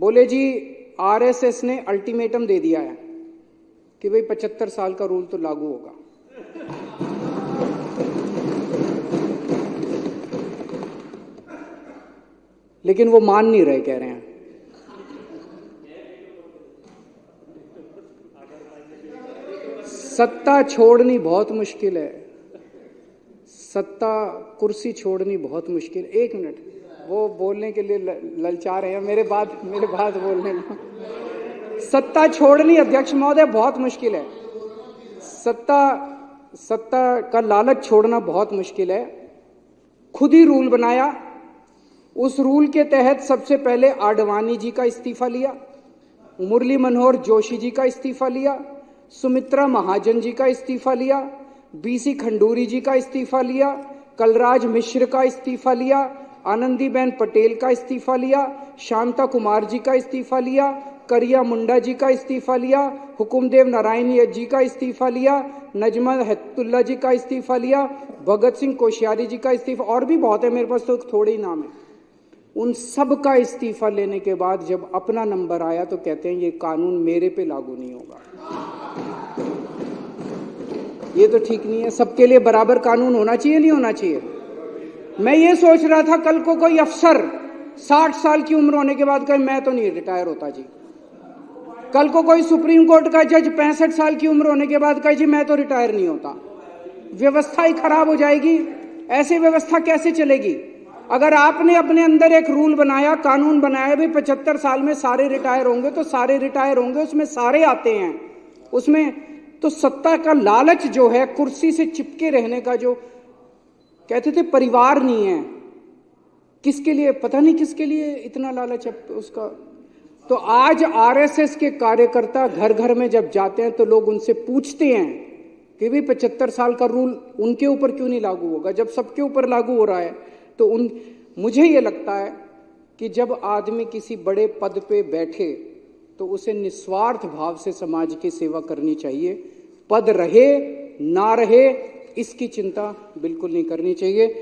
बोले जी आरएसएस ने अल्टीमेटम दे दिया है कि भाई 75 साल का रूल तो लागू होगा। लेकिन वो मान नहीं रहे, कह रहे हैं सत्ता छोड़नी बहुत मुश्किल है, सत्ता कुर्सी छोड़नी बहुत मुश्किल। एक मिनट, वो बोलने के लिए ललचा रहे हैं, मेरे बाद बोलने लो। सत्ता छोड़नी अध्यक्ष महोदय बहुत मुश्किल है, सत्ता का लालच छोड़ना बहुत मुश्किल है। खुद ही रूल बनाया, उस रूल के तहत सबसे पहले आडवाणी जी का इस्तीफा लिया, मुरली मनोहर जोशी जी का इस्तीफा लिया, सुमित्रा महाजन जी का इस्तीफा लिया, बीसी खंडूरी जी का इस्तीफा लिया, कलराज मिश्र का इस्तीफा लिया, आनंदीबेन पटेल का इस्तीफा लिया, शांता कुमार जी का इस्तीफा लिया, करिया मुंडा जी का इस्तीफा लिया, हुकुमदेव नारायण जी का इस्तीफा लिया, नजमा हेपतुल्ला जी का इस्तीफा लिया, भगत सिंह कोश्यारी जी का इस्तीफा, और भी बहुत है, मेरे पास तो थोड़े ही नाम है। उन सब का इस्तीफा लेने के बाद जब अपना नंबर आया तो कहते हैं ये कानून मेरे पे लागू नहीं होगा। ये तो ठीक नहीं है। सबके लिए बराबर कानून होना चाहिए, नहीं होना चाहिए? मैं ये सोच रहा था कल को कोई अफसर 60 साल की उम्र होने के बाद कहे मैं तो नहीं रिटायर होता जी, कल को कोई सुप्रीम कोर्ट का जज 65 साल की उम्र होने के बाद कहे जी मैं तो रिटायर नहीं होता। व्यवस्था ही खराब हो जाएगी। ऐसी व्यवस्था कैसे चलेगी? अगर आपने अपने अंदर एक रूल बनाया, कानून बनाया भी 75 साल में सारे रिटायर होंगे, तो सारे रिटायर होंगे, उसमें सारे आते हैं, उसमें तो सत्ता का लालच जो है, कुर्सी से चिपके रहने का, जो कहते थे परिवार नहीं है, किसके लिए पता नहीं, किसके लिए इतना लालच है उसका। तो आज आरएसएस के कार्यकर्ता घर घर में जब जाते हैं तो लोग उनसे पूछते हैं कि भाई 75 साल का रूल उनके ऊपर क्यों नहीं लागू होगा, जब सबके ऊपर लागू हो रहा है। तो मुझे ये लगता है कि जब आदमी किसी बड़े पद पे बैठे तो उसे निस्वार्थ भाव से समाज की सेवा करनी चाहिए। पद रहे ना रहे इसकी चिंता बिल्कुल नहीं करनी चाहिए।